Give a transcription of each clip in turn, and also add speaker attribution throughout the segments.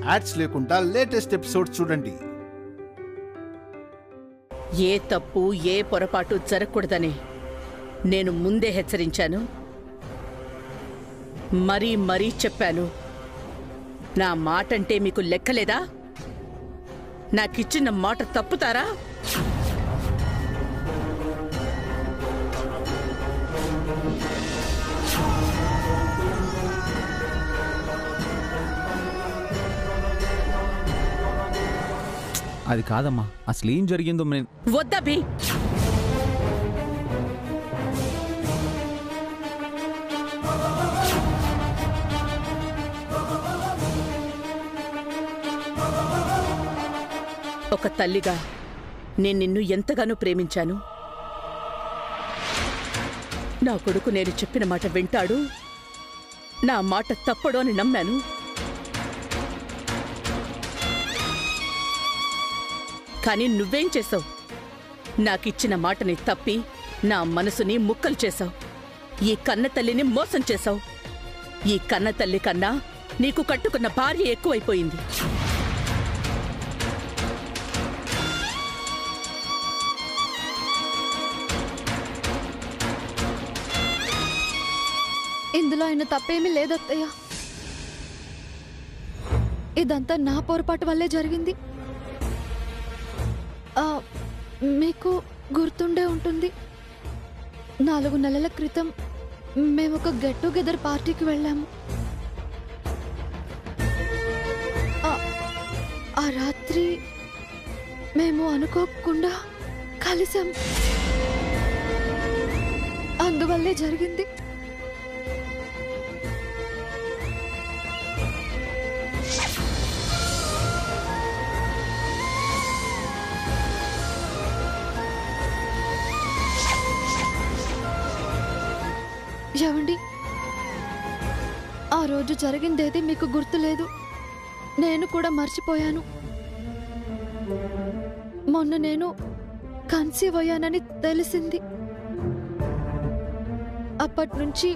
Speaker 1: Ads లేకుండా latest episodes చూడండి.
Speaker 2: ఏ తప్పు ఏ పొరపాటు జరగకూడదని నేను ముందే హెచ్చరించాను. మరీ మరీ చెప్పాను. నా మాటంటే మీకు లెక్కలేదా? నాకిచ్చిన మాట తప్పుతారా?
Speaker 3: అది కాదమ్మా, అసలు ఏం జరిగిందో
Speaker 2: వద్దబి. ఒక తల్లిగా నేను నిన్ను ఎంతగానో ప్రేమించాను. నా కొడుకు నేను చెప్పిన మాట వింటాడు, నా మాట తప్పడు అని నమ్మాను. కానీ నువ్వేం చేసావు? నాకిచ్చిన మాటని తప్పి నా మనసుని ముక్కలు చేశావు. ఈ కన్న తల్లిని మోసం చేశావు. ఈ కన్న తల్లి కన్నా నీకు కట్టుకున్న భార్య ఎక్కువైపోయింది.
Speaker 4: ఇందులో ఆయన తప్పేమీ లేదత్తయ్య. ఇదంతా నా పొరపాటు వల్లే జరిగింది. మీకు గుర్తుండే ఉంటుంది, 4 నెలల క్రితం మేము ఒక గెట్ టుగెదర్ పార్టీకి వెళ్ళాము. ఆ రాత్రి మేము అనుకోకుండా కలిసాం. అందువల్లే జరిగింది. ఏవండి, ఆ రోజు జరిగిందేది మీకు గుర్తులేదు. నేను కూడా మర్చిపోయాను. మొన్న నేను కన్సీవ్ అయ్యానని తెలిసింది. అప్పట్నుంచి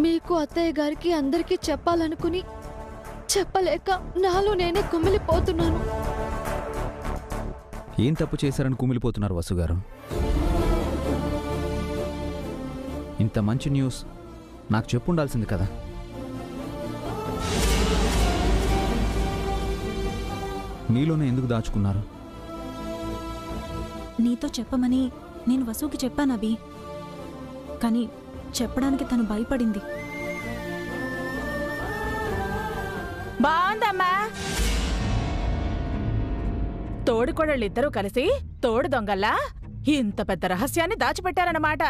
Speaker 4: మీకు, అత్తయ్య గారికి, అందరికీ చెప్పాలనుకుని చెప్పలేక నాలో నేనే కుమిలిపోతున్నాను.
Speaker 3: ఏం తప్పు చేశారని కుమిలిపోతున్నారు వసుగారు? ఇంత మంచి న్యూస్ నాకు చెప్పుండాల్సింది కదా. మీలోనే ఎందుకు దాచుకున్నారు?
Speaker 5: నీతో చెప్పమని నేను వసుకి చెప్పాను అభి, కానీ చెప్పడానికి తను భయపడింది.
Speaker 6: బాగుందమ్మా. తోడుకోడళ్ళిద్దరూ కలిసి తోడు దొంగల్లా ఇంత పెద్ద రహస్యాన్ని దాచిపెట్టారన్నమాట.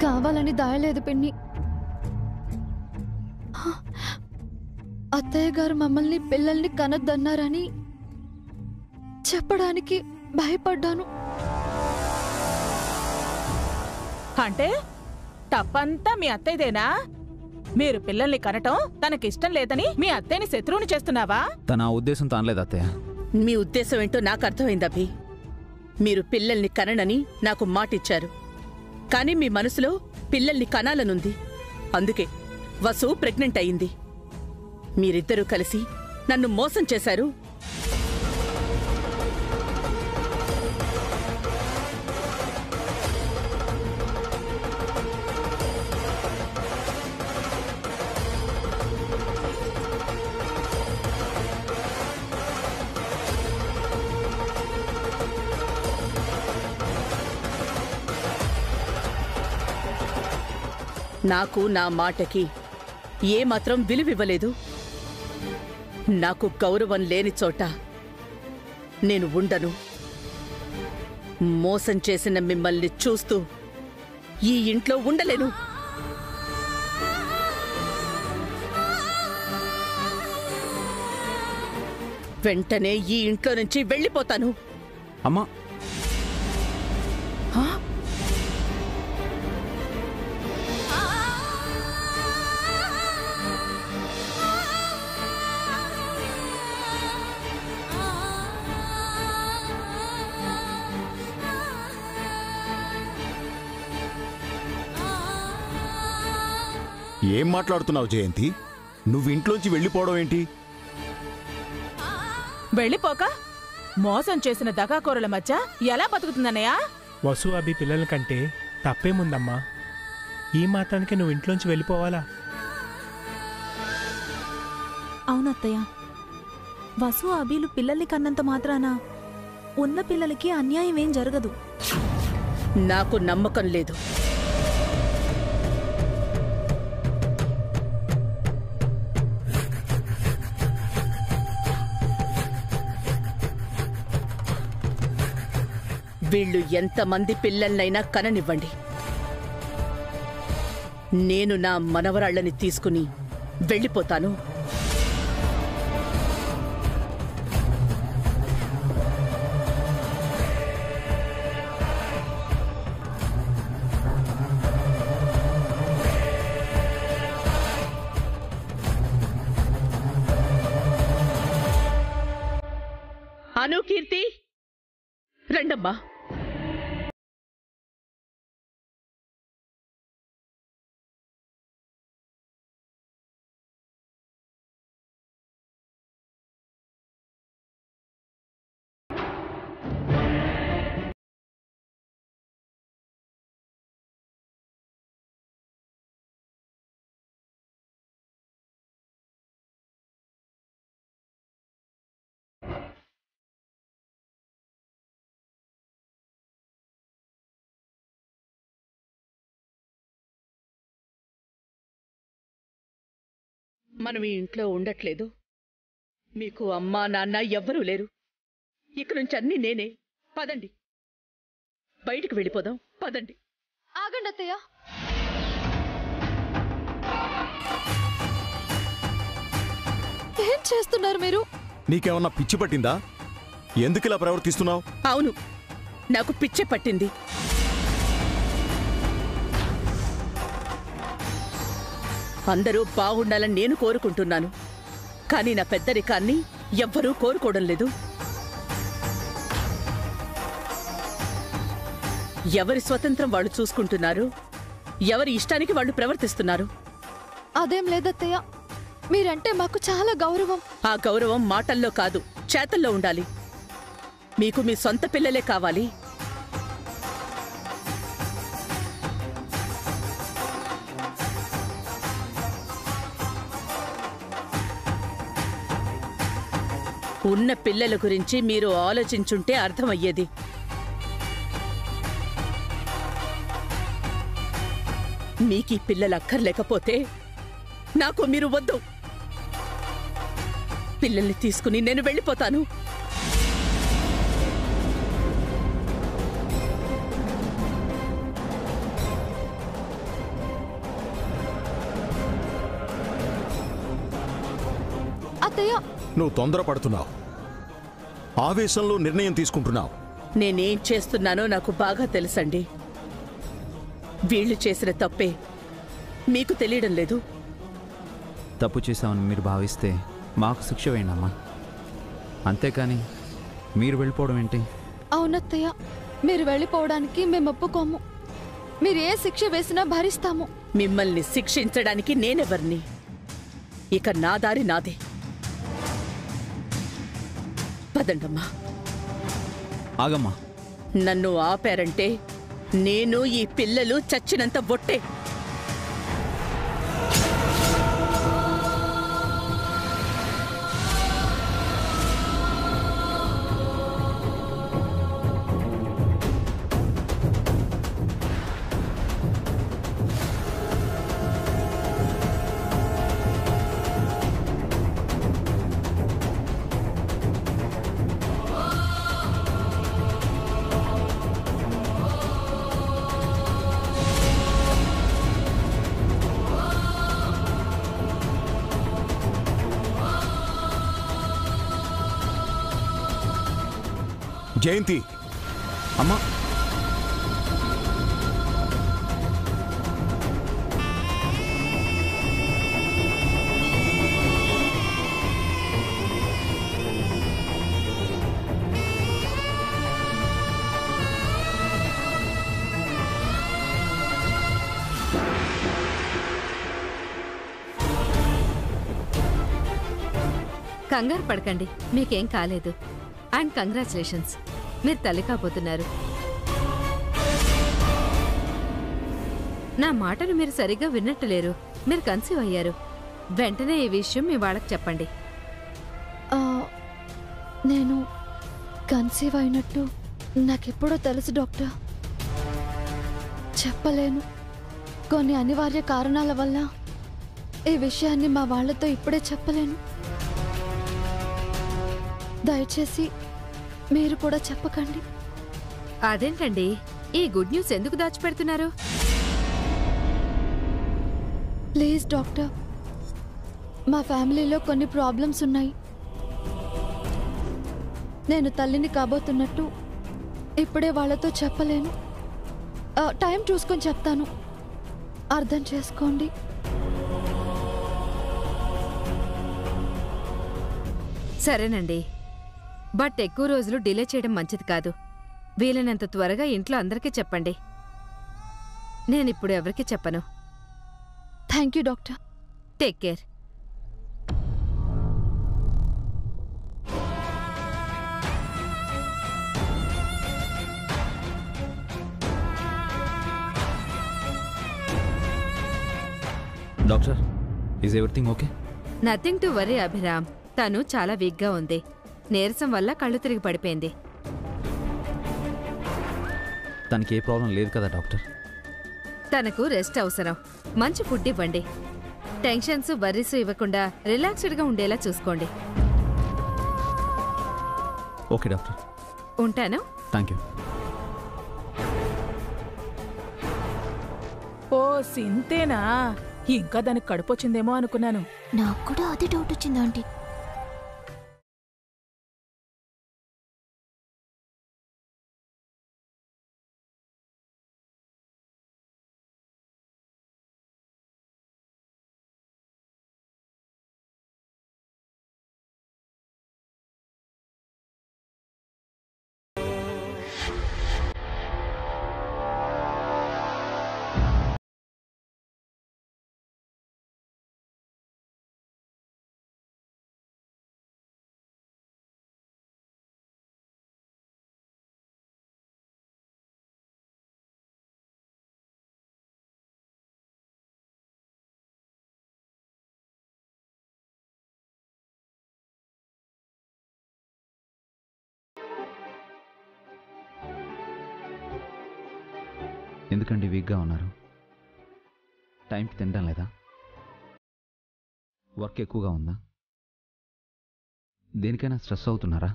Speaker 4: కావాలని దాయలేదు పిన్ని. అత్తయ్య గారు మమ్మల్ని, పిల్లల్ని కనొద్దన్నారని చెప్పడానికి భయపడ్డాను.
Speaker 6: అంటే తప్పంతా మీ అత్తయ్యదేనా? మీరు పిల్లల్ని కనటం తనకిష్టం లేదని మీ అత్తయ్యని శత్రువుని చేస్తున్నావా?
Speaker 3: తన ఉద్దేశంతో అనలేదు అత్తయ్య.
Speaker 2: మీ ఉద్దేశం ఏంటో నాకు అర్థమైంది అభి. మీరు పిల్లల్ని కననని నాకు మాటిచ్చారు, కానీ మీ మనసులో పిల్లల్ని కనాలనుంది. అందుకే వసు ప్రెగ్నెంట్ అయింది. మీరిద్దరూ కలిసి నన్ను మోసం చేశారు. నాకు నా మాటకి ఏమాత్రం విలువివ్వలేదు. నాకు గౌరవం లేని చోట నేను ఉండను. మోసం చేసిన మిమ్మల్ని చూస్తూ ఈ ఇంట్లో ఉండలేను. వెంటనే ఈ ఇంట్లో నుంచి వెళ్ళిపోతాను.
Speaker 3: అమ్మా,
Speaker 7: ఏం మాట్లాడుతున్నావు జయంతి? నువ్వు ఇంట్లోంచి వెళ్ళిపోవడం ఏంటి?
Speaker 6: వెళ్ళిపోక మోసం చేసిన దగాకోరల మధ్య ఎలా బతుకుతుందన్నయ్య?
Speaker 8: వసు అభి పిల్లల కంటే తప్పేముందమ్మా? ఈ మాత్రానికి నువ్వు ఇంట్లోంచి వెళ్ళిపోవాలా?
Speaker 5: అవునత్తయ్య, వసు అభిలు పిల్లల్ని కన్నంత మాత్రాన ఉన్న పిల్లలకి అన్యాయం ఏం జరగదు.
Speaker 2: నాకు నమ్మకం లేదు. వీళ్ళు ఎంతమంది పిల్లల్నైనా కననివ్వండి, నేను నా మనవరాళ్ళని తీసుకుని వెళ్ళిపోతాను. అను, కీర్తి, రండమ్మా. మనం ఈ ఇంట్లో ఉండట్లేదు. మీకు అమ్మా నాన్న ఎవ్వరూ లేరు. ఇక నుంచి అన్నీ నేనే. పదండి, బయటికి వెళ్ళిపోదాం. పదండి.
Speaker 4: ఆగండి అత్తయ్య. ఏం చేస్తున్నారు మీరు?
Speaker 7: నీకేమన్నా పిచ్చి పట్టిందా? ఎందుకు ఇలా ప్రవర్తిస్తున్నావు?
Speaker 2: అవును, నాకు పిచ్చే పట్టింది. అందరూ బాగుండాలని నేను కోరుకుంటున్నాను, కానీ నా పెద్దరికాన్ని ఎవ్వరూ కోరుకోవడం లేదు. ఎవరి స్వతంత్రం వాళ్ళు చూసుకుంటున్నారు, ఎవరి ఇష్టానికి వాళ్ళు ప్రవర్తిస్తున్నారు.
Speaker 4: అదేం లేదత్తయ్య, మీరంటే మాకు చాలా గౌరవం.
Speaker 2: ఆ గౌరవం మాటల్లో కాదు, చేతల్లో ఉండాలి. మీకు మీ సొంత పిల్లలే కావాలి. ఉన్న పిల్లల గురించి మీరు ఆలోచించుంటే అర్థమయ్యేది. మీకీ పిల్లలు అక్కర్లేకపోతే నాకు మీరు వద్దు. పిల్లల్ని తీసుకుని నేను వెళ్ళిపోతాను.
Speaker 4: అత్తయ్య,
Speaker 7: నువ్వు తొందరపడుతున్నావు, ఆవేశంలో నిర్ణయం తీసుకుంటున్నావు.
Speaker 2: నేనేం చేస్తున్నానో నాకు బాగా తెలుసండి. వీళ్ళు చేసిన తప్పే మీకు తెలియడం లేదు.
Speaker 3: తప్పు చేశామని మీరు భావిస్తే మాకు శిక్ష వేయండమ్మా, అంతేకాని మీరు వెళ్ళిపోవడం ఏంటి?
Speaker 4: అవునత్తయ్య, మీరు వెళ్ళిపోవడానికి మేము ఒప్పుకోము. మీరు ఏ శిక్ష వేసినా భరిస్తాము.
Speaker 2: మిమ్మల్ని శిక్షించడానికి నేనెవర్ని? ఇక నా దారి నాదే. పదండమ్మా.
Speaker 3: ఆగమ్మా.
Speaker 2: నన్ను ఆపారంటే నేను ఈ పిల్లలు చచ్చినంత బొట్టే.
Speaker 7: జయంతి,
Speaker 3: అమ్మా.
Speaker 9: కంగారు పడకండి, మీకేం కాలేదు. అండ్ కంగ్రాచులేషన్స్, మీరు తల్లి కాబోతున్నారు. నా మాటలు మీరు సరిగ్గా విన్నట్టు లేరు. మీరు కన్సీవ్ అయ్యారు. వెంటనే ఈ విషయం మీ వాళ్ళకి చెప్పండి.
Speaker 4: నేను కన్సీవ్ అయినట్టు నాకెప్పుడో తెలుసు డాక్టర్. చెప్పలేను. కొన్ని అనివార్య కారణాల వల్ల ఈ విషయాన్ని మా వాళ్ళతో ఇప్పుడే చెప్పలేను. దయచేసి మీరు కూడా చెప్పకండి.
Speaker 9: అదేంటండి, ఈ గుడ్ న్యూస్ ఎందుకు దాచిపెడుతున్నారు?
Speaker 4: ప్లీజ్ డాక్టర్, మా ఫ్యామిలీలో కొన్ని ప్రాబ్లమ్స్ ఉన్నాయి. నేను తల్లిని కాబోతున్నట్టు ఇప్పుడే వాళ్ళతో చెప్పలేను. టైం చూసుకొని చెప్తాను, అర్థం చేసుకోండి.
Speaker 9: సరేనండి, బట్ ఎక్కువ రోజులు డిలే చేయడం మంచిది కాదు. వీలైనంత త్వరగా ఇంట్లో అందరికీ చెప్పండి. నేనిప్పుడు ఎవరికీ చెప్పను.
Speaker 4: Thank you doctor.
Speaker 9: Take care.
Speaker 3: Doctor, is everything okay?
Speaker 9: Nothing to worry Abhiram. తను చాలా వీక్గా ఉంది. నీరసం వల్ల కళ్ళు తిరిగి పడిపోయింది.
Speaker 3: తనకి ఏ ప్రాబ్లం లేదు కదా డాక్టర్?
Speaker 9: తనకు రెస్ట్ అవసరం. మంచి ఫుడ్ ఇవ్వండి. టెన్షన్స్ వర్రీస్ ఇవ్వకుండా రిలాక్స్డ్గా ఉండేలా చూసుకోండి.
Speaker 3: Okay doctor.
Speaker 9: ఉంటాను.
Speaker 3: Thank you.
Speaker 6: ఓ సింతేనా? ఇంకా దానికి కడుపొచ్చిందేమో అనుకున్నాను.
Speaker 5: నాకు కూడా అదే డౌట్ వచ్చింది ఆంటీ.
Speaker 3: ఎందుకండి వీక్గా ఉన్నారు? టైంకి తినడం లేదా? వర్క్ ఎక్కువగా ఉందా? దేనికైనా స్ట్రెస్ అవుతున్నారా?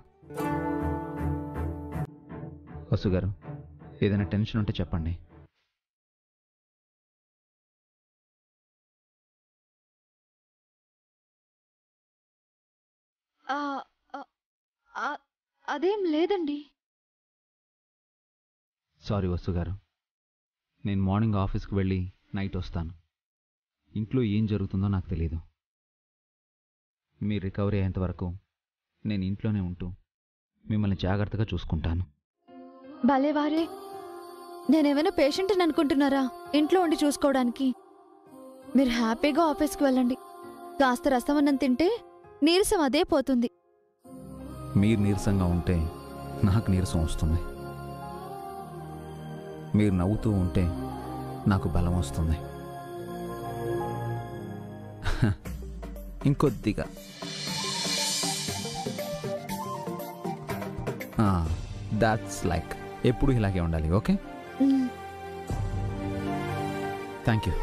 Speaker 3: వసు గారు, ఏదైనా టెన్షన్ ఉంటే చెప్పండి.
Speaker 4: అదేం లేదండి.
Speaker 3: సారీ వసు గారు, నేను మార్నింగ్ ఆఫీస్కి వెళ్ళి నైట్ వస్తాను. ఇంట్లో ఏం జరుగుతుందో నాకు తెలియదు. మీ రికవరీ అయ్యేంత వరకు నేను ఇంట్లోనే ఉంటూ మిమ్మల్ని జాగ్రత్తగా చూసుకుంటాను.
Speaker 4: భలేవారే, నేనేమైనా పేషెంట్ని అనుకుంటున్నారా ఇంట్లో ఉండి చూసుకోవడానికి? మీరు హ్యాపీగా ఆఫీస్కి వెళ్ళండి. కాస్త రసమన్నం తింటే నీరసం అదే పోతుంది.
Speaker 3: మీరు నీరసంగా ఉంటే నాకు నీరసం వస్తుంది. మీరు నవ్వుతూ ఉంటే నాకు బలం వస్తుంది. ఇంకొద్దిగా. దాట్స్ లైక్ ఎప్పుడు ఇలాగే ఉండాలి. Okay, thank you.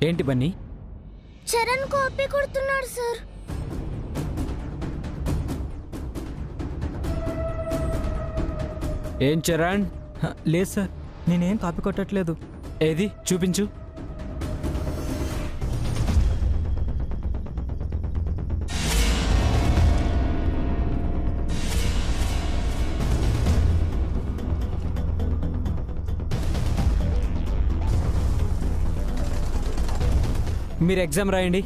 Speaker 10: ఏంటి బన్నీ?
Speaker 11: చరణ్ కాపీ కొడుతున్నాడు సార్.
Speaker 10: ఏం చరణ్?
Speaker 12: లేదు సార్, నేనేం కాపీ కొట్టట్లేదు.
Speaker 10: ఏది చూపించు. మీరు ఎగ్జామ్ రాయండి.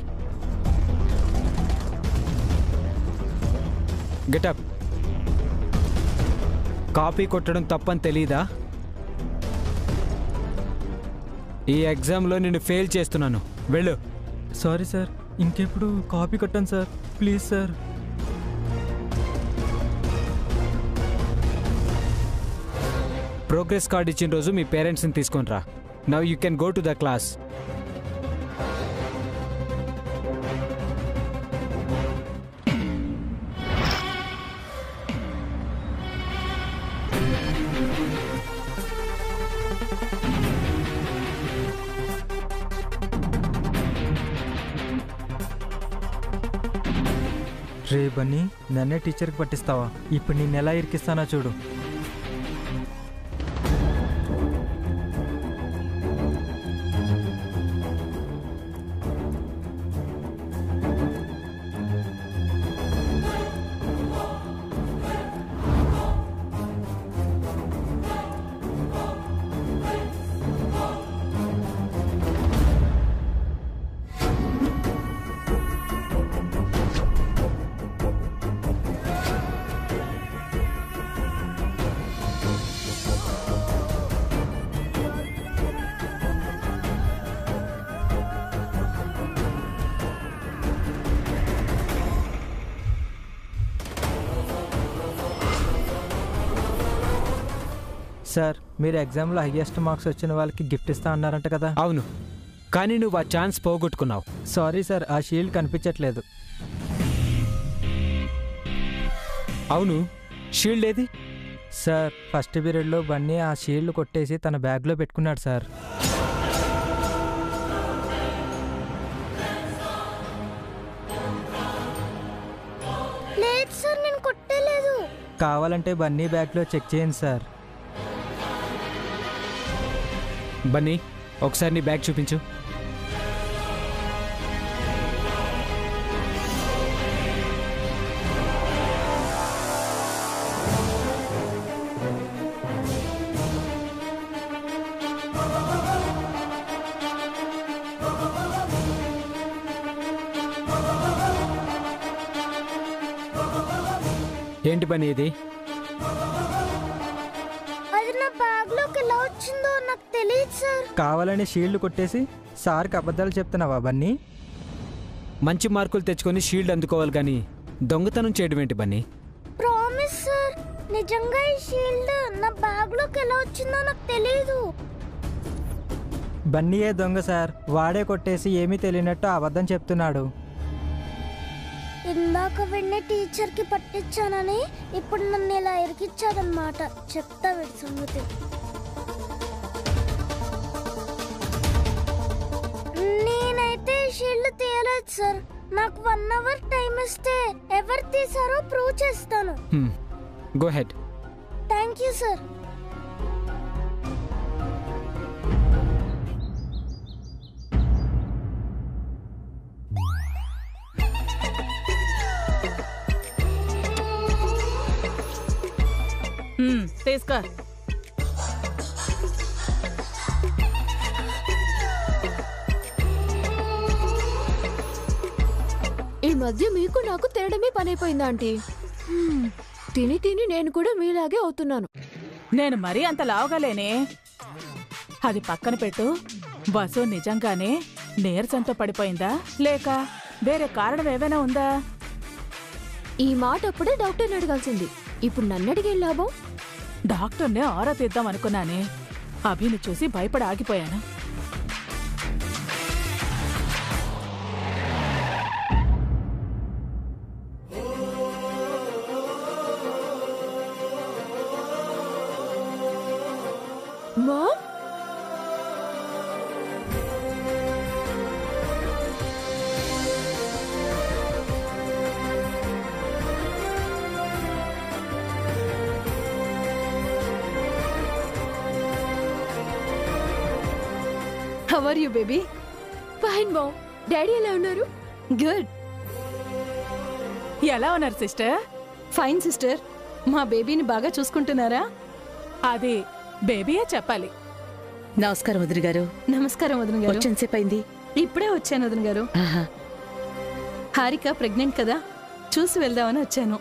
Speaker 10: గెటప్. కాపీ కొట్టడం తప్పని తెలీదా? ఈ ఎగ్జామ్లో నేను ఫెయిల్ చేస్తున్నాను. వెళ్ళు.
Speaker 12: సారీ సార్, ఇంకెప్పుడు కాపీ కొట్టాను సార్, ప్లీజ్ సార్.
Speaker 10: ప్రోగ్రెస్ కార్డ్ ఇచ్చిన రోజు మీ పేరెంట్స్ని తీసుకొని రా. Now you can go to the class.
Speaker 12: రే బన్నీ, నన్నే టీచర్కి పట్టిస్తావా? ఇప్పుడు నేను ఎలా ఇరికిస్తానా చూడు. సార్, మీరు ఎగ్జామ్లో హైయెస్ట్ మార్క్స్ వచ్చిన వాళ్ళకి గిఫ్ట్ ఇస్తా అన్నారంట కదా?
Speaker 10: అవును, కానీ నువ్వు ఆ ఛాన్స్ పోగొట్టుకున్నావు.
Speaker 12: సారీ సార్, ఆ షీల్డ్ కనిపించట్లేదు.
Speaker 10: అవును, షీల్డ్ ఏది?
Speaker 12: సార్, ఫస్ట్ పీరియడ్లో బన్నీ ఆ షీల్డ్ కొట్టేసి తన బ్యాగ్లో పెట్టుకున్నాడు సార్.
Speaker 11: లేదు సార్, నేను కొట్టలేదు.
Speaker 12: కావాలంటే బన్నీ బ్యాగ్లో చెక్ చేయండి సార్.
Speaker 10: బన్నీ, ఒకసారి నీ బ్యాగ్ చూపించు. ఏంటి బన్నీ ఇది?
Speaker 11: అది నా బ్యాగ్లోకి ఎలా వచ్చిందో నాకు తెలియదు సార్.
Speaker 12: కావాలని షీల్డ్ కొట్టేసి సార్కి అబద్ధాలు చెప్తున్నావా బన్నీ?
Speaker 10: మంచి మార్కులు తెచ్చుకొని షీల్డ్ అందుకోవాలి కానీ దొంగతనం చేయడం ఏంటి బన్నీ?
Speaker 11: ప్రామిస్ సార్, నిజంగా ఈ షీల్డ్ నా బ్యాగ్లోకి ఎలా వచ్చిందో నాకు తెలియదు.
Speaker 12: బన్నీయే దొంగ సార్, వాడే కొట్టేసి ఏమీ తెలియనట్టు అబద్ధం చెప్తున్నాడు.
Speaker 11: ఇందాక వెంటనే టీచర్కి పట్టించానని ఇప్పుడు నన్ను ఇలా ఇరికిచ్చాడనమాట. చెప్తా వీడి సంగతి. నేనైతే షీల్డ్ తీయలేదు సార్. నాకు 1 అవర్ టైం ఇస్తే ఎవరు తీసారో ప్రూవ్ చేస్తాను.
Speaker 10: Go head.
Speaker 11: Thank you sir.
Speaker 6: తీసుకో.
Speaker 4: ఈ మధ్య మీకు నాకు తినడమే పని అయిపోయిందా ఆంటీ? తిని తిని నేను కూడా మీలాగే అవుతున్నాను.
Speaker 6: నేను మరీ అంత లావుగాలేనే. అది పక్కన పెట్టు. వసు నిజంగానే నీరసంతో పడిపోయిందా లేక వేరే కారణం ఏమైనా ఉందా?
Speaker 4: ఈ మాట అప్పుడే డాక్టర్ని అడగాల్సింది. ఇప్పుడు నన్ను అడిగే లాభం?
Speaker 6: డాక్టర్నే ఆరా తీద్దాం అనుకున్నానే. అభిని చూసి భయపడి ఆగిపోయాను.
Speaker 13: How are you baby?
Speaker 4: Fine mom. Daddy ఎలా ఉన్నారు?
Speaker 13: గుడ్.
Speaker 6: ఎలా ఉన్నారు సిస్టర్?
Speaker 13: Fine sister. మా బేబీని బాగా చూసుకుంటున్నారా?
Speaker 6: అది బేబీయే చెప్పాలి.
Speaker 2: నమస్కారం వదిన గారు.
Speaker 13: నమస్కారం వదిన గారు.
Speaker 2: వచ్చేసేపు అయింది.
Speaker 13: ఇప్పుడే వచ్చాను వదిన గారు. హారిక ప్రెగ్నెంట్ కదా, చూసి వెళ్దామని వచ్చాను.